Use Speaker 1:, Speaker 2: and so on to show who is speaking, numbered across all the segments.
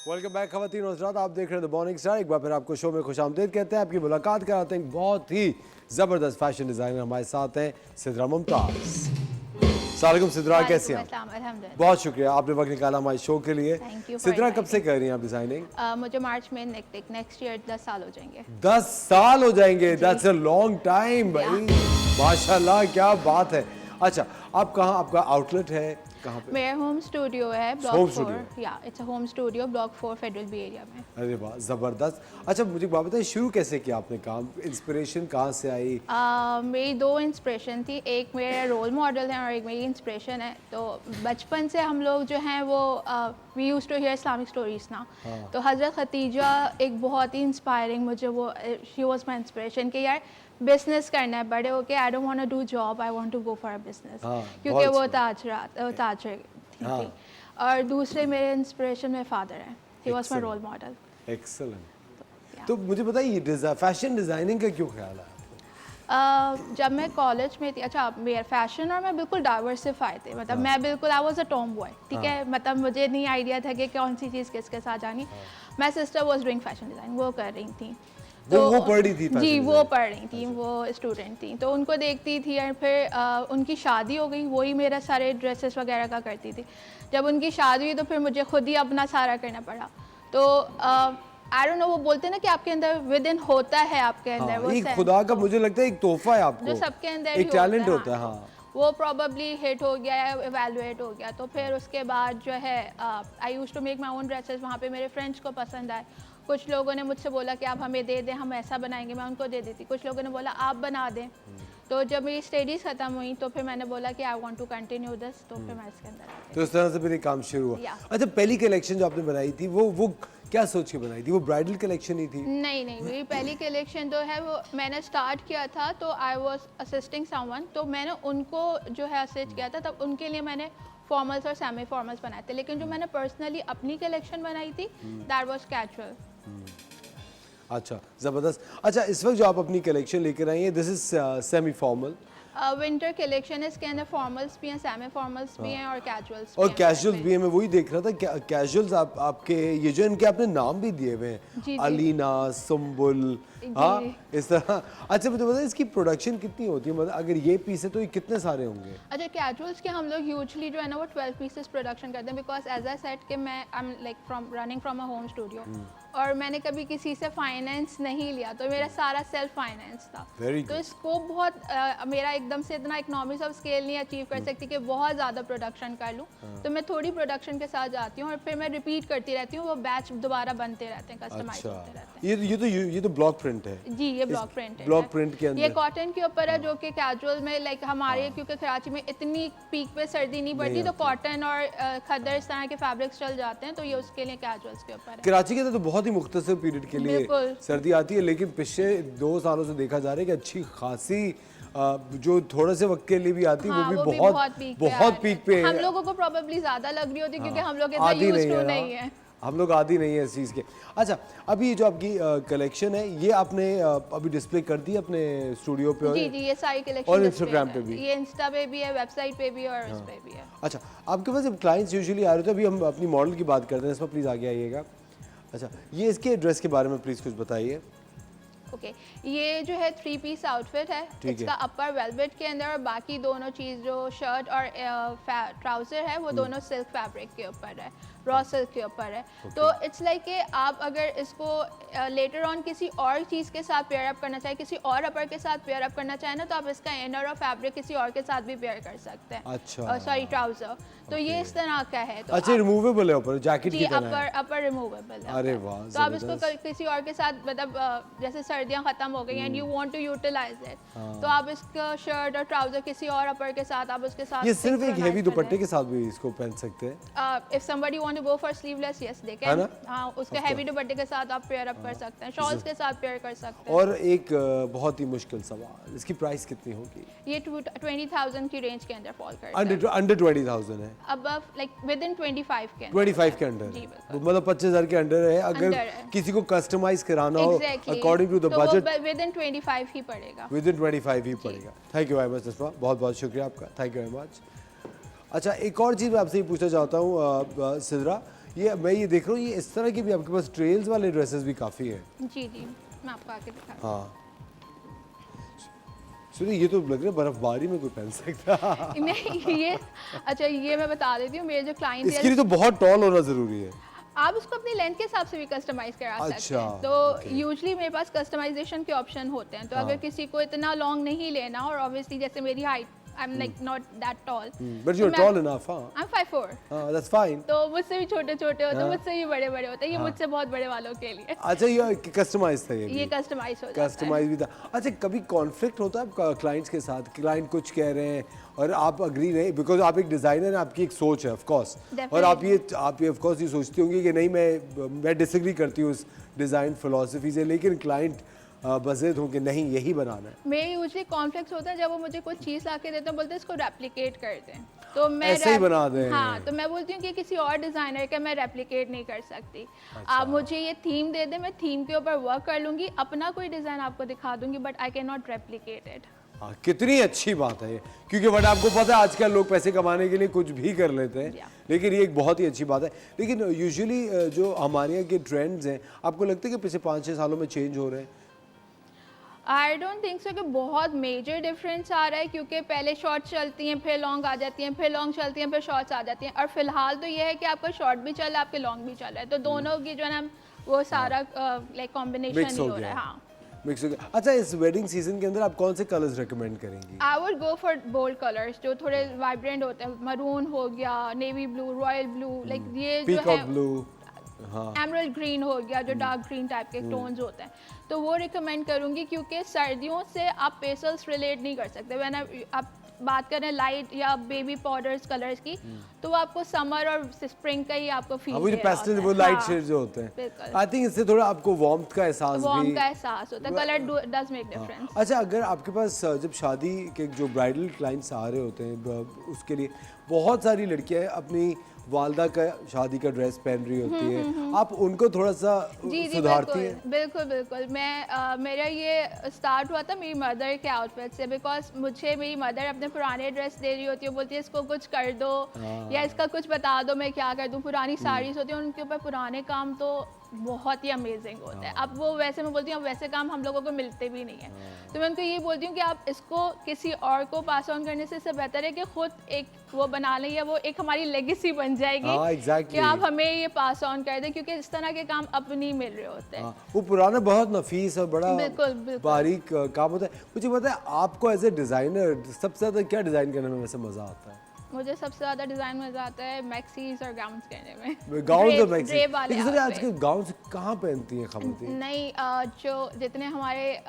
Speaker 1: Welcome back खवातीन और हज़रात, आप देख रहे हैं द मॉर्निंग स्टार। एक बार फिर आपको शो में खुशामदीद कहते हैं। आपकी मुलाकात कराते हैं बहुत ही ज़बरदस्त फैशन डिज़ाइनर हमारे साथ हैं, सिद्रा मुमताज़। सलाम सिद्रा, कैसे हैं? बहुत शुक्रिया, आपने वक्त निकाला हमारे शो के लिए। सिद्रा, कब से कर रही हैं आप डिज़ाइनिंग?
Speaker 2: मुझे मार्च में नेक्स्ट ईयर 10 साल हो जाएंगे।
Speaker 1: 10 साल हो जाएंगे, दैट्स अ लॉन्ग टाइम भाई, माशाल्लाह, क्या बात है। अच्छा, आप कहाँ, आपका आउटलेट है कहाँ पे?
Speaker 2: मेरा होम स्टूडियो है ब्लॉक 4, या it's a home studio block 4 federal B area में।
Speaker 1: अरे वाह, ज़बरदस्त। अच्छा, मुझे बात बताइए, शुरू कैसे किया आपने काम? इंस्पिरेशन कहाँ से आई?
Speaker 2: मेरी 2 इंस्पिरेशन थी, एक मेरा रोल मॉडल है और एक मेरी इंस्पिरेशन है। तो बचपन से हम लोग जो हैं वो we use to hear Islamic stories ना, तो हज़रत खतीजा एक बहुत ही इंस्पायरिंग, मुझे वो शी वाज माय इंस्पिरेशन कि यार बिजनेस करना है बड़े होके, I don't want to do job, I want to go for a business, क्योंकि वो ताजर थी। और दूसरे मेरे इंस्पिरेशन में फादर हैं, he was my role model.
Speaker 1: Excellent. तो मुझे बताइए, फैशन डिज़ाइनिंग का क्यों ख्याल है?
Speaker 2: जब मैं कॉलेज में थी, अच्छा मेरा फैशन और मैं बिल्कुल डाइवर्सिफाई थे, मतलब मैं बिल्कुल I was a Tom boy, ठीक है, मतलब मुझे नहीं आइडिया था कि कौन सी चीज़ किसके साथ जानी। My sister was doing fashion design, वो कर रही थी,
Speaker 1: तो वो पढ़ रही थी?
Speaker 2: जी, वो पढ़ रही थी, वो स्टूडेंट थी, तो उनको देखती थी। और फिर उनकी शादी हो गई, वही मेरा सारे ड्रेसेस वगैरह का करती थी। जब उनकी शादी हुई तो फिर मुझे खुद ही अपना सारा करना पड़ा। तो आई डोंट नो, वो बोलते हैं ना कि आपके अंदर विद इन होता है, आपके अंदर वो
Speaker 1: एक खुदा का, मुझे लगता है एक तोहफा है आपको,
Speaker 2: जो सबके अंदर
Speaker 1: एक टैलेंट होता है।
Speaker 2: वो प्रॉबली हिट हो गया या एवेलुएट हो गया। तो फिर उसके बाद जो है I used to make my own dresses. वहाँ पे मेरे फ्रेंड्स को पसंद आए, कुछ लोगों ने मुझसे बोला कि आप हमें दे दें, हम ऐसा बनाएंगे, मैं उनको दे देती। कुछ लोगों ने बोला आप बना दें। तो जब मेरी स्टडीज़ ख़त्म हुई तो फिर मैंने बोला कि I want to continue this, तो फिर मैं इसके अंदर,
Speaker 1: तो इस तरह से फिर काम शुरू हुआ। अच्छा, पहली कलेक्शन जो आपने बनाई थी वो क्या सोच के बनाई थी? वो ब्राइडल कलेक्शन ही थी?
Speaker 2: नहीं, मेरी पहली कलेक्शन जो है वो मैंने स्टार्ट किया था, तो आई वाज असिस्टिंग समवन, तो मैंने उनको जो है असिस्ट किया था, तब उनके लिए मैंने फॉर्मल्स और सेमी फॉर्मल्स बनाए थे। लेकिन जो मैंने पर्सनली अपनी कलेक्शन बनाई थी, दैट वाज कैजुअल।
Speaker 1: अच्छा, ज़बरदस्त। अच्छा, इस वक्त जो आप अपनी कलेक्शन लेकर आई हैं, this is semi formal
Speaker 2: winter collection है, इसके अंदर फॉर्मल्स भी हैं, सेमी फॉर्मल्स भी हैं और कैजुअल्स
Speaker 1: और कैजुअल्स भी हैं। मैं वही देख रहा था, कैजुअल्स आपके ये जो इनके आपने नाम भी दिए हुए हैं, अलीना, सुम्बुल, हाँ, इस तरह। अच्छा, मुझे बताइए इसकी प्रोडक्शन कितनी होती है? मतलब अगर ये पीस है तो ये कितने सारे होंगे?
Speaker 2: अच्छा, कैजुअल्स के हम लोग यूजुअली जो है ना वो 12 पीसेस प्रोडक्शन करते हैं, बिकॉज एज आई सेड कि मैं आई am like running from a home studio, और मैंने कभी किसी से फाइनेंस नहीं लिया, तो मेरा सारा सेल्फ फाइनेंस था। तो स्कोप बहुत मेरा एकदम से इतना इकोनॉमिक्स ऑफ स्केल नहीं अचीव कर सकती कि बहुत ज़्यादा प्रोडक्शन कर लूँ। तो मैं थोड़ी प्रोडक्शन के साथ जाती हूँ और फिर मैं रिपीट करती रहती हूँ, वो बैच दोबारा बनते रहते हैं, कस्टमाइज होते रहते हैं।
Speaker 1: ये तो ब्लॉक प्रिंट है
Speaker 2: जी, ये ब्लॉक प्रिंट है।
Speaker 1: ब्लॉक प्रिंट के अंदर
Speaker 2: ये कॉटन के ऊपर है, जो कि कैजुअल में लाइक हमारे, क्योंकि कराची में इतनी पीक पे सर्दी नहीं पड़ती, तो कॉटन और खद्दर इस तरह के फैब्रिक्स चल जाते हैं, तो ये उसके लिए कैजुअल्स के ऊपर है।
Speaker 1: कराची के तो बहुत ही मुख्तसर पीरियड के लिए सर्दी आती है, लेकिन पिछले 2 सालों से देखा जा रहा है कि अच्छी खासी जो थोड़े से वक्त के लिए भी आती है, वो भी बहुत पीक पे
Speaker 2: हम लोगों को प्रोबेबली ज्यादा लग रही होती है, क्योंकि हम लोग इतना यूज्ड टू नहीं है,
Speaker 1: हम लोग आदी नहीं है इस चीज़ के। अच्छा, अभी ये जो आपकी कलेक्शन है, ये आपने अभी डिस्प्ले कर दी अपने स्टूडियो पे?
Speaker 2: जी, ये सारी कलेक्शन
Speaker 1: और इंस्टाग्राम पे भी?
Speaker 2: ये इंस्टा पे भी है, वेबसाइट पे भी और उस पे भी है।
Speaker 1: अच्छा, आपके पास जब क्लाइंट्स यूजुअली आ रहे थे, अभी हम अपनी मॉडल की बात करते हैं, इसमें प्लीज़ आगे आइएगा। अच्छा, ये इसके एड्रेस के बारे में प्लीज़ कुछ बताइए।
Speaker 2: ओके ये जो है 3 पीस आउटफिट है,
Speaker 1: ठीक है।
Speaker 2: इसका अपर वेलवेट के अंदर और बाकी दोनों चीज़ जो शर्ट और ट्राउज़र है वो दोनों सिल्क फैब्रिक के ऊपर है, रॉ सिल्क के ऊपर है। तो इट्स लाइक कि आप अगर इसको लेटर ऑन किसी और चीज़ के साथ पेयर अप करना चाहें, किसी और अपर के साथ पेयर अप करना चाहें ना, तो आप इसका इनर और फैब्रिक किसी और के साथ भी पेयर कर सकते हैं।
Speaker 1: अच्छा।
Speaker 2: सॉरी ट्राउज़र, तो ये इस तरह का है। तो
Speaker 1: अच्छा, रिमूवेबल है ऊपर, जैकेट
Speaker 2: जी
Speaker 1: की तरह है।
Speaker 2: अपर रिमूवेबल है।
Speaker 1: अरे वाह,
Speaker 2: तो आप इसको
Speaker 1: जबरदस्त।
Speaker 2: किसी और के साथ मतलब जैसे सर्दियां खत्म हो गई and you want to utilise it, तो आप इसका शर्ट और ट्राउजर किसी और अपर के साथ आप उसके साथ
Speaker 1: ये सिर्फ एक हेवी दुपट्टे के साथ भी इसको पहन सकते हैं।
Speaker 2: If somebody want to go for sleeveless, yes they
Speaker 1: है
Speaker 2: कैन।
Speaker 1: ना?
Speaker 2: हाँ, उसके हेवी दुपट्टे के साथ आप पेयर अप कर सकते हैं, शॉल्स के साथ पेयर कर सकते हैं।
Speaker 1: और एक बहुत ही मुश्किल सवाल, इसकी प्राइस कितनी होगी?
Speaker 2: ये 20,000 की रेंज के अंदर फॉल करता है।
Speaker 1: अंडर 20,000 है,
Speaker 2: अबव लाइक विद इन 25 के अंदर।
Speaker 1: 25 के अंडर
Speaker 2: जी,
Speaker 1: है।
Speaker 2: बिल्कुल।
Speaker 1: मतलब 25,000 के अंडर है। अगर
Speaker 2: अंडर है।
Speaker 1: किसी को कस्टमाइज कराना हो
Speaker 2: Exactly.
Speaker 1: अकॉर्डिंग टू द
Speaker 2: तो वो
Speaker 1: बजट,
Speaker 2: विद इन 25 ही पड़ेगा।
Speaker 1: विद इन 25 ही पड़ेगा। थैंक यू वेरी मच नस्मा, बहुत बहुत शुक्रिया आपका, थैंक यू वेरी मच। अच्छा, एक और चीज़ मैं आपसे ये पूछना चाहता हूँ सिद्रा, ये मैं ये देख रहा हूँ, ये इस तरह की भी आपके पास ट्रेल्स वाले ड्रेसेस भी काफ़ी हैं।
Speaker 2: जी जी, मैं आपको आके दिखाती हूँ।
Speaker 1: हाँ सुनिए, ये तो लग रहा है बर्फबारी में कोई पहन सकता है।
Speaker 2: नहीं ये अच्छा, ये मैं बता देती हूँ, मेरे जो क्लाइंट
Speaker 1: इसके लिए तो बहुत टॉल होना ज़रूरी है।
Speaker 2: आप उसको अपनी लेंथ के हिसाब से भी कस्टमाइज करा सकते
Speaker 1: अच्छा,
Speaker 2: हैं। तो
Speaker 1: okay.
Speaker 2: यूजुअली मेरे पास कस्टमाइजेशन के ऑप्शन होते हैं। तो अगर किसी को इतना लॉन्ग नहीं लेना, और ऑब्वियसली जैसे मेरी height, I am like not that tall,
Speaker 1: but you are tall enough. हाँ,
Speaker 2: आई एम 5'4",
Speaker 1: हाँ, दैट्स फाइन।
Speaker 2: तो मुझसे भी छोटे छोटे होते हैं, मुझसे भी बड़े बड़े होते हैं, ये मुझसे बहुत बड़े वालों के लिए।
Speaker 1: अच्छा, ये कस्टमाइज था,
Speaker 2: ये कस्टमाइज हो जाता है।
Speaker 1: कस्टमाइज भी था। अच्छा, कभी कॉन्फ्लिक्ट होता है क्लाइंट्स के साथ? क्लाइंट कुछ कह रहे हैं और आप अग्री नहीं, बिकॉज आप एक डिज़ाइनर हैं, आपकी एक सोच है ऑफ कोर्स, और आप ये ऑफ कोर्स ये सोचती होंगी कि नहीं, मैं डिसएग्री करती हूँ उस डिज़ाइन फिलॉसफी से, लेकिन क्लाइंट बज़ेद हो कि नहीं यही बनाना है।
Speaker 2: मेरे यूजुअली कॉन्फ्लिक्ट्स होते हैं जब वो मुझे कोई चीज़ ला के देते हैं, बोलते हैं इसको रेप्लिकेट कर दें, तो मैं
Speaker 1: ऐसे ही बना दें।
Speaker 2: हाँ, तो मैं बोलती हूँ कि किसी और डिज़ाइनर का मैं रेप्लिकेट नहीं कर सकती। आप मुझे ये थीम दे दें, मैं थीम के ऊपर वर्क कर लूँगी, अपना कोई डिज़ाइन आपको दिखा दूँगी, but I can not replicate it.
Speaker 1: हाँ, कितनी अच्छी बात है ये, क्योंकि बट आपको पता है आजकल लोग पैसे कमाने के लिए कुछ भी कर लेते हैं, लेकिन ये एक बहुत ही अच्छी बात है। लेकिन यूजुअली जो हमारे यहाँ के ट्रेंड्स हैं, आपको लगता है कि पिछले 5-6 सालों में चेंज हो रहे हैं?
Speaker 2: आई डोंट थिंक सो कि बहुत मेजर डिफरेंस आ रहा है, क्योंकि पहले शॉर्ट्स चलती हैं, फिर लॉन्ग आ जाती हैं, फिर लॉन्ग चलती हैं, फिर शॉर्ट्स आ जाती हैं, और फिलहाल तो ये है कि आपका शॉर्ट भी चल रहा है, आपके लॉन्ग भी चल रहा है, तो दोनों की जो है ना वो सारा लाइक कॉम्बिनेशन ही हो रहा है। हाँ,
Speaker 1: मिक्स हो गया। अच्छा, इस वेडिंग सीजन के अंदर आप कौन से कलर्स रेकमेंड करेंगी?
Speaker 2: I would go for bold colours जो थोड़े वाइब्रेंट होते हैं, मरून हो गया, navy blue, royal blue, like ये जो
Speaker 1: पीकॉक
Speaker 2: है
Speaker 1: ब्लू, हाँ,
Speaker 2: एमरल्ड ग्रीन हो गया, जो डार्क ग्रीन टाइप के टोन्स होते हैं, तो वो रिकमेंड करूंगी, क्योंकि सर्दियों से आप पेस्टल्स रिलेट नहीं कर सकते। व्हेन आप बात करें लाइट या बेबी पाउडर्स कलर्स की, तो वो आपको समर और स्प्रिंग का ही आपको फील
Speaker 1: वो जो पेस्टल, वो लाइट शेड जो होते हैं,
Speaker 2: बिल्कुल।
Speaker 1: आई थिंक इससे थोड़ा आपको वार्मथ का एहसास
Speaker 2: वार्म
Speaker 1: भी।
Speaker 2: का एहसास होता है, कलर डज मेक डिफरेंस।
Speaker 1: अच्छा, अगर आपके पास जब शादी के जो ब्राइडल क्लाइंट्स आ रहे होते हैं, उसके लिए बहुत सारी लड़कियां अपनी वालदा का शादी का ड्रेस पहन रही होती है, आप उनको थोड़ा सा सुधारती हैं?
Speaker 2: बिल्कुल बिल्कुल। मैं मेरा ये स्टार्ट हुआ था मेरी मदर के आउटफिट से, बिकॉज मुझे मेरी मदर अपने पुराने ड्रेस दे रही होती है, बोलती है इसको कुछ कर दो या इसका कुछ बता दो, मैं क्या कर दूँ। पुरानी साड़ीज होती हैं, उनके ऊपर पुराने काम तो बहुत ही अमेजिंग होता है। अब वो वैसे, मैं बोलती हूँ वैसे काम हम लोगों को मिलते भी नहीं है, तो मैं उनको ये बोलती हूँ कि आप इसको किसी और को पास ऑन करने से इससे बेहतर है कि खुद एक वो बना लें, या वो एक हमारी लेगेसी बन जाएगी।
Speaker 1: exactly.
Speaker 2: कि आप हमें ये पास ऑन कर दें, क्योंकि इस तरह के काम अब नहीं मिल रहे होते हैं।
Speaker 1: वो पुराना बहुत नफीस और बड़ा
Speaker 2: बिल्कुल, बिल्कुल।
Speaker 1: बारीक काम होता है। मुझे पता है आपको एज ए डिजाइनर सबसे ज्यादा क्या डिजाइन करने में वैसे मजा आता है?
Speaker 2: मुझे सबसे ज़्यादा डिज़ाइन मज़ा आता है मैक्सीज और गाउन्स करने में।
Speaker 1: गाउन और मैक्सी,
Speaker 2: ड्रेप वाले
Speaker 1: लेकिन
Speaker 2: outfit।
Speaker 1: आजकल गाउन कहाँ पहनती हैं खवातीन?
Speaker 2: नहीं, जो जितने हमारे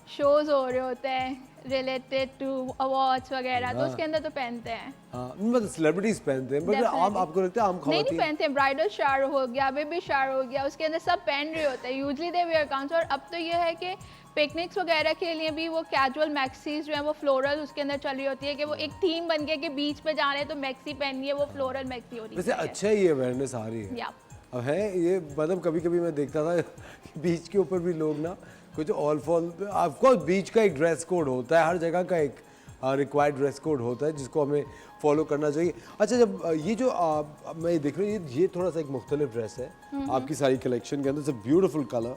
Speaker 2: शोज हो रहे होते हैं रिलेटेड टू अवार्ड्स वगैरह, तो उसके अंदर तो पहनते हैं।
Speaker 1: हाँ, मतलब सेलिब्रिटीज पहनते हैं, बट आम आपको लगता है आम
Speaker 2: नहीं
Speaker 1: खवातीन?
Speaker 2: पहनते हैं। ब्राइडल शार हो गया, बेबी शार हो गया, उसके अंदर सब पहन रहे होते हैं। यूजली दे वेयर गाउन्स, और अब तो ये है कि पिकनिक्स वगैरह के लिए भी वो कैजुअल मैक्सीज जो है वो फ्लोरल उसके अंदर चल रही होती है, कि वो एक थीम बन गया कि बीच पे जा रहे हैं तो मैक्सी पहननी है, वो फ्लोरल मैक्सी हो रही है।
Speaker 1: वैसे अच्छा ही अवेयरनेस आ रही है।
Speaker 2: या
Speaker 1: अब है ये, मतलब कभी कभी मैं देखता था बीच के ऊपर भी लोग ना कुछ ऑल फॉल, ऑफकोर्स बीच का एक ड्रेस कोड होता है, हर जगह का एक रिक्वायर्ड ड्रेस कोड होता है जिसको हमें फॉलो करना चाहिए। अच्छा, जब ये जो मैं देख रहा हूँ, ये थोड़ा सा एक मुख्तलिफ ड्रेस है आपकी सारी कलेक्शन के अंदर, ब्यूटीफुल कलर,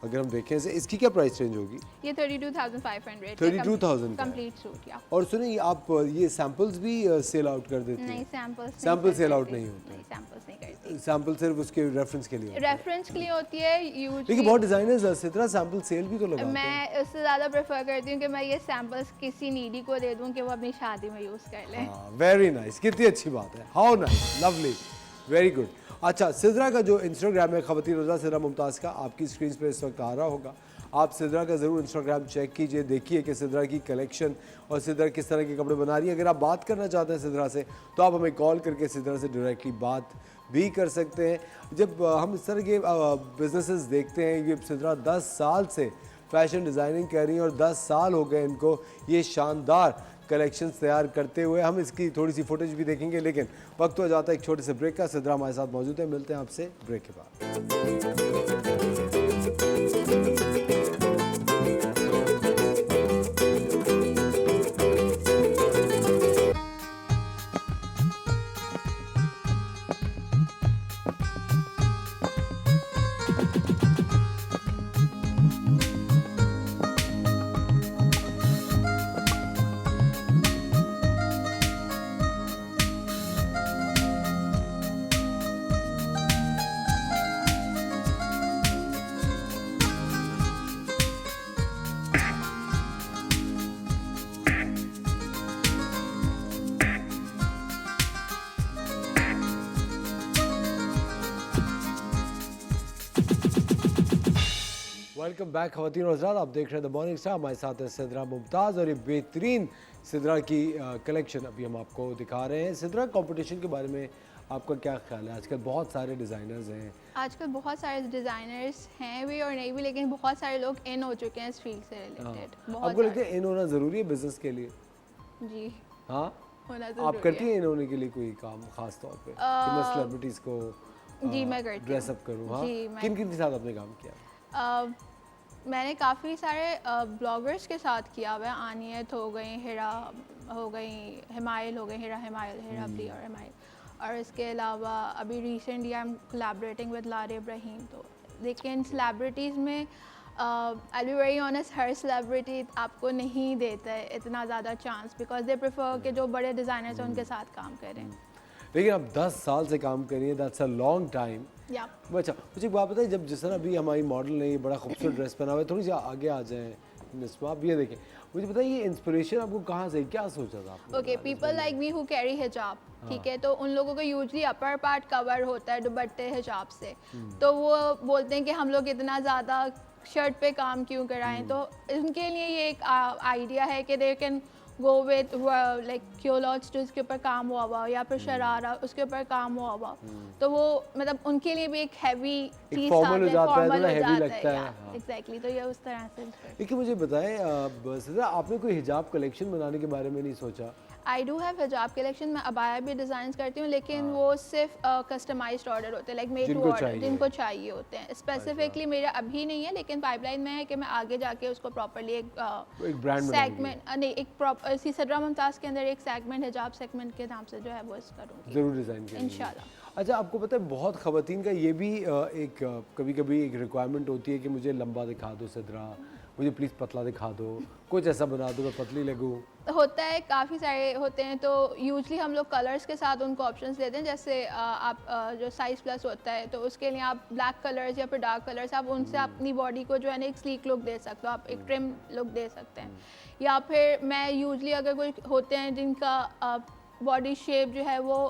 Speaker 1: अगर हम देखें से इसकी क्या प्राइस रेंज होगी?
Speaker 2: ये 32,500
Speaker 1: 32,000 का है।
Speaker 2: कंप्लीट सूट या
Speaker 1: और सुनिए आप ये सैंपल्स भी सेल आउट कर देती
Speaker 2: नहीं
Speaker 1: हैं?
Speaker 2: सैंपल्स
Speaker 1: सैंपल सेल आउट नहीं होते?
Speaker 2: नहीं सैंपल्स नहीं करती,
Speaker 1: सैंपल सिर्फ उसके रेफरेंस के लिए होते हैं।
Speaker 2: रेफरेंस के लिए होती है
Speaker 1: लेकिन
Speaker 2: यूजुअली।
Speaker 1: बहुत डिजाइनर्स सिद्रा सैंपल सेल भी तो लगाते हैं।
Speaker 2: मैं उससे ज़्यादा प्रेफर करती हूँ कि मैं ये सैंपल्स किसी नीडी को दे दूँ कि वो अपनी शादी में यूज़ कर ले।
Speaker 1: वेरी नाइस, कितनी अच्छी बात है, how nice, lovely, very good. अच्छा, सिद्रा का जो इंस्टाग्राम है खवातीन रोज़ा सिद्रा मुमताज़ का, आपकी स्क्रीन पे इस वक्त आ रहा होगा। आप सिद्रा का ज़रूर इंस्टाग्राम चेक कीजिए, देखिए कि सिद्रा की कलेक्शन और सिद्रा किस तरह के कपड़े बना रही है। अगर आप बात करना चाहते हैं सिद्रा से तो आप हमें कॉल करके सिद्रा से डायरेक्टली बात भी कर सकते हैं। जब हम इस तरह के बिजनेसेस देखते हैं, ये सिद्रा 10 साल से फैशन डिज़ाइनिंग कर रही हैं और 10 साल हो गए इनको ये शानदार कलेक्शंस तैयार करते हुए। हम इसकी थोड़ी सी फुटेज भी देखेंगे, लेकिन वक्त हो जाता है एक छोटे से ब्रेक का। सिद्रा हमारे साथ मौजूद है, मिलते हैं आपसे ब्रेक के बाद। वेलकम बैक खवातीन और हज़रात, आप देख रहे हैं द मॉर्निंग स्टार। हमारे साथ है सिद्रा मुमताज़ और ये बेहतरीन सिद्रा की कलेक्शन अभी हम आपको दिखा रहे हैं। सिद्रा कंपटीशन के बारे में आपका क्या ख्याल है? आजकल बहुत सारे डिज़ाइनर्स हैं।
Speaker 2: आजकल बहुत सारे डिज़ाइनर्स हैं भी और नहीं भी, लेकिन बहुत सारे लोग इन हो चुके हैं इस फील्ड से रिलेटेड। बहुत
Speaker 1: आपको लगता है इन होना ज़रूरी है बिजनेस के लिए?
Speaker 2: जी
Speaker 1: हाँ,
Speaker 2: होना
Speaker 1: आप
Speaker 2: ज़रूरी
Speaker 1: करती
Speaker 2: है।
Speaker 1: हैं इन होने के लिए कोई काम खास तौर पे कि मैं सेलिब्रिटीज़ को
Speaker 2: जी मैं करती
Speaker 1: ड्रेस
Speaker 2: हूँ।
Speaker 1: अप करूँ? हाँ,
Speaker 2: जी, मैं-
Speaker 1: किन किन के साथ आपने काम किया?
Speaker 2: मैंने काफ़ी सारे ब्लॉगर्स के साथ किया हुआ है। आनियत हो गई, हिरा हो गई, हिमायल हो गई, हिरा अबली और हिमायल। और इसके अलावा अभी recently I am collaborating with Lare Ibrahim. तो लेकिन सेलिब्रिटीज़ में आई बी वेरी ऑनेस्ट, हर सेलिब्रिटी आपको नहीं देता है इतना ज़्यादा चांस, बिकॉज दे प्रेफर कि जो बड़े डिज़ाइनर्स हैं उनके साथ काम करें।
Speaker 1: लेकिन आप 10 साल से काम कर रही हैं, दैट्स अ लॉन्ग टाइम।
Speaker 2: या
Speaker 1: अच्छा, मुझे एक बात बताइए, जब जिस तरह अभी हमारी मॉडल ने ये बड़ा खूबसूरत ड्रेस पहना हुआ है, थोड़ी सी आगे आ जाएं मिसमा, आप ये देखें, मुझे बताइए ये इंस्पिरेशन आपको कहाँ से, क्या सोचा था आपने?
Speaker 2: Okay, people like me who carry हिजाब, ठीक है, तो उन लोगों को यूजली अपर पार्ट कवर होता है दुपट्टे हिजाब से। तो वो बोलते हैं कि हम लोग इतना ज़्यादा शर्ट पे काम क्यों कराएं। तो उनके लिए ये एक आइडिया है कि they can go with like culottes जो इसके ऊपर काम हुआ हुआ, या फिर शरारा उसके ऊपर काम हुआ हुआ। तो वो मतलब उनके लिए भी एक हैवी चीज़
Speaker 1: formal हो जाता है, थोड़ा heavy लगता है, हाँ।
Speaker 2: एग्जैक्टली। तो ये उस तरह से
Speaker 1: लेकिन मुझे बताएं सिद्रा, आपने कोई हिजाब कलेक्शन बनाने के बारे में नहीं सोचा?
Speaker 2: आई डू हैव हिजाब कलेक्शन। मैं अबाया भी डिज़ाइन करती हूँ, लेकिन वो सिर्फ कस्टमाइज्ड ऑर्डर होते हैं, लाइक मेड टू
Speaker 1: जिनको
Speaker 2: ऑर्डर,
Speaker 1: चाहिए।
Speaker 2: जिनको चाहिए होते हैं। स्पेसिफिकली मेरा अभी नहीं है, लेकिन पाइपलाइन में है कि मैं आगे जाके उसको प्रॉपरली एक
Speaker 1: ब्रांड
Speaker 2: सेगमेंट नहीं, एक प्रॉपर इसी सिद्रा मुमताज़ के अंदर एक सेगमेंट हिजाब सेगमेंट के नाम से जो है वो इस करूँगी
Speaker 1: ज़रूर डिज़ाइन करेंगे
Speaker 2: इंशाल्लाह।
Speaker 1: अच्छा, आपको पता है बहुत ख़वातीन का ये भी कभी कभी एक रिक्वायरमेंट होती है कि मुझे लंबा दिखा दो सिद्रा, मुझे प्लीज़ पतला दिखा दो, कुछ ऐसा बना दो मैं पतली लगूँ।
Speaker 2: होता है, काफ़ी सारे होते हैं। तो यूजली हम लोग कलर्स के साथ उनको ऑप्शंस देते हैं। जैसे आप जो साइज़ प्लस होता है, तो उसके लिए आप ब्लैक कलर्स या फिर डार्क कलर्स, आप उनसे अपनी बॉडी को जो है ना एक स्लीक लुक दे सकते हो, आप एक ट्रिम लुक दे सकते हैं। या फिर मैं यूजली अगर कोई होते हैं जिनका बॉडी शेप जो है वो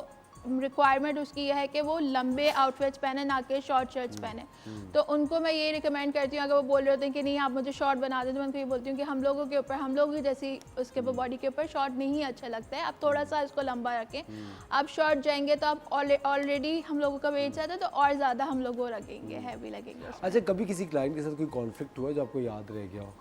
Speaker 2: रिक्वायरमेंट उसकी यह है कि वो लंबे आउटफिट्स पहने, ना कि शॉर्ट शर्ट्स पहने, तो उनको मैं ये रिकमेंड करती हूँ, अगर वो बोल रहे होते हैं कि नहीं आप मुझे शॉर्ट बना दें, तो मैं उनको ये बोलती हूँ कि हम लोगों के ऊपर, हम लोग जैसी उसके ऊपर बॉडी के ऊपर शॉर्ट नहीं अच्छा लगता है, आप थोड़ा सा इसको लंबा रखें। आप शॉर्ट जाएंगे तो आप ऑलरेडी हम लोगों का वेट ज़्यादा, तो और ज़्यादा हम लोग वो रखेंगे, हैवी लगेंगे उसमें।
Speaker 1: अच्छा, कभी किसी क्लाइंट के साथ कोई कॉन्फ्लिक्ट हुआ जो आपको याद रह गया हो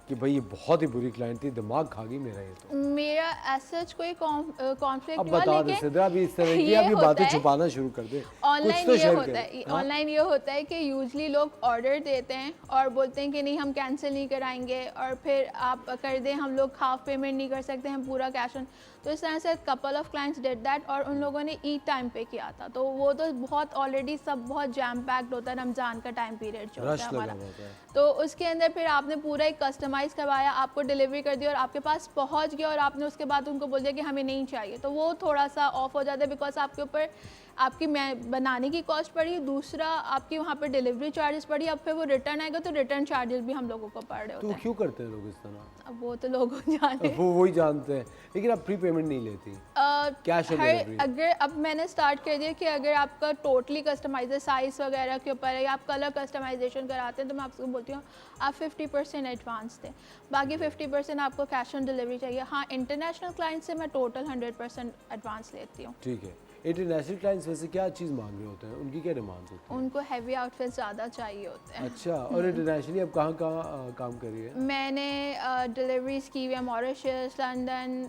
Speaker 1: कि भाई ये बहुत ही बुरी क्लाइंट थी, दिमाग खा गई मेरा ये तो?
Speaker 2: मेरा एज कोई कॉन्फ्लिक्ट
Speaker 1: अब
Speaker 2: हुआ,
Speaker 1: बता दे
Speaker 2: लेकिन
Speaker 1: सिद्रा, भी इस तरह की
Speaker 2: ये
Speaker 1: अब ये
Speaker 2: होता
Speaker 1: बातें
Speaker 2: है,
Speaker 1: छुपाना शुरू कर दे, कुछ
Speaker 2: ऑनलाइन
Speaker 1: तो
Speaker 2: ये
Speaker 1: शेयर
Speaker 2: होता
Speaker 1: कर।
Speaker 2: है,
Speaker 1: हाँ?
Speaker 2: ऑनलाइन ये होता है कि यूजली लोग ऑर्डर देते हैं और बोलते हैं कि नहीं हम कैंसिल नहीं कराएंगे, और फिर आप कर दें, हम लोग हाफ पेमेंट नहीं कर सकते, हम पूरा कैश ऑन। तो इस तरह से couple of clients did that, और उन लोगों ने ई टाइम पे किया था। तो वो तो बहुत ऑलरेडी सब बहुत जैम पैक्ड होता है, रमजान का टाइम पीरियड जो होता
Speaker 1: रश
Speaker 2: है
Speaker 1: लगा
Speaker 2: हमारा।
Speaker 1: होता है।
Speaker 2: तो उसके अंदर फिर आपने पूरा एक कस्टमाइज़ करवाया, आपको डिलीवरी कर दी और आपके पास पहुंच गया, और आपने उसके बाद उनको बोल दिया कि हमें नहीं चाहिए, तो वो थोड़ा सा ऑफ हो जाता है, बिकॉज आपके ऊपर आपकी बनाने की कॉस्ट पड़ी, दूसरा आपकी वहाँ पर डिलीवरी चार्जेस पड़ी, अब फिर वो रिटर्न आएगा तो रिटर्न चार्जेस भी हम लोगों को पड़ रहे होते
Speaker 1: तो
Speaker 2: हैं।
Speaker 1: क्यों करते हैं लोग इस तरह?
Speaker 2: अब वो तो लोग जाने।
Speaker 1: वो वही जानते हैं, लेकिन आप प्री पेमेंट नहीं लेती, कैश ऑन डिलीवरी?
Speaker 2: अगर अब मैंने स्टार्ट कर दिया कि अगर आपका टोटली कस्टमाइज है, साइज वगैरह के ऊपर है, या आप कलर कस्टमाइजेशन कराते हैं, तो मैं आपको बोलती हूँ आप 50% एडवांस दें, बाकी 50% आपको कैश ऑन डिलीवरी चाहिए। हाँ, इंटरनेशनल क्लाइंट से मैं टोटल 100% एडवांस लेती हूँ।
Speaker 1: ठीक है। इंटरनेशनल क्लाइंट्स वैसे क्या चीज़ मांग रहे होते हैं, उनकी क्या डिमांड्स होती हैं?
Speaker 2: उनको हैवी आउटफिट ज़्यादा चाहिए होते हैं।
Speaker 1: अच्छा, और इंटरनेशनली अब कहाँ कहाँ काम कर रही है?
Speaker 2: मैंने डिलीवरीज की हुई है मॉरिशस, लंदन,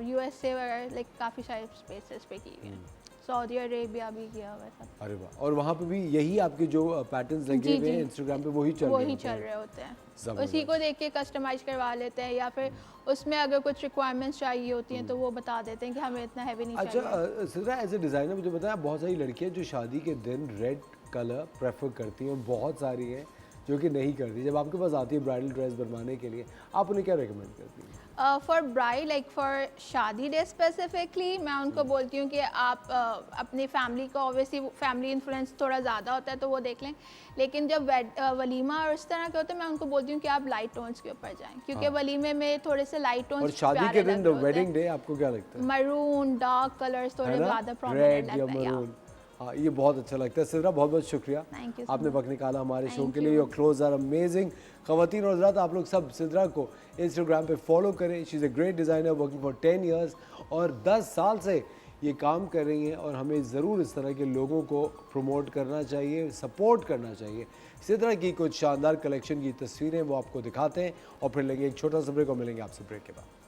Speaker 2: यूएसए वगैरह, लाइक काफ़ी सारे स्पेसेस पे की हुई है, सऊदी अरेबिया भी किया हुआ है सब।
Speaker 1: अरे वाह, और वहाँ पे भी यही आपके जो पैटर्न्स लगे
Speaker 2: जी,
Speaker 1: हुए हैं
Speaker 2: जी।
Speaker 1: इंस्टाग्राम पे वही चल रहे
Speaker 2: वही
Speaker 1: होते
Speaker 2: चल
Speaker 1: हैं?
Speaker 2: रहे होते हैं,
Speaker 1: ज़बरदस्त।
Speaker 2: उसी को देख के कस्टमाइज करवा लेते हैं, या फिर उसमें अगर कुछ रिक्वायरमेंट्स चाहिए होती हैं तो वो बता देते हैं कि हमें इतना हैवी नहीं चाहिए।
Speaker 1: अच्छा सिद्रा, एज ए डिज़ाइनर मुझे बताया बहुत सारी लड़कियाँ जो शादी के दिन रेड कलर प्रेफर करती हैं, बहुत सारी हैं जो कि नहीं करती। जब आपके पास आती है ब्राइडल ड्रेस बनवाने के लिए, आप उन्हें क्या रेकमेंड करती हैं?
Speaker 2: फॉर ब्राइड, लाइक फॉर शादी डे स्पेसिफिकली, मैं उनको बोलती हूँ कि आप अपनी फैमिली को, ऑब्वियसली फैमिली इन्फ्लुएंस थोड़ा ज़्यादा होता है तो वो देख लें, लेकिन जब वलीमा और इस तरह के होते हैं, मैं उनको बोलती हूँ कि आप लाइट टोन्स के ऊपर जाएं, क्योंकि वलीमे में थोड़े से लाइट टोन्स
Speaker 1: और शादी के दिन वेडिंग डे आपको क्या लगता है?
Speaker 2: मरून डार्क कलर्स थोड़े ज़्यादा प्रोमिनेंट
Speaker 1: रेड या
Speaker 2: लगते हैं।
Speaker 1: मरून, हाँ ये बहुत अच्छा लगता है। सिद्रा बहुत बहुत शुक्रिया,
Speaker 2: Thank you so
Speaker 1: आपने
Speaker 2: much.
Speaker 1: वक्त निकाला हमारे शो
Speaker 2: Thank
Speaker 1: के लिए। Your clothes are amazing. ख़वातीन और हज़रात, आप लोग सब सिद्रा को इंस्टाग्राम पे फॉलो करें। She is a great designer working for 10 years, और 10 साल से ये काम कर रही हैं, और हमें ज़रूर इस तरह के लोगों को प्रमोट करना चाहिए, सपोर्ट करना चाहिए। सिद्रा की कुछ शानदार कलेक्शन की तस्वीरें वो आपको दिखाते हैं, और फिर लेंगे एक छोटा सा ब्रेक और मिलेंगे आपसे ब्रेक के बाद।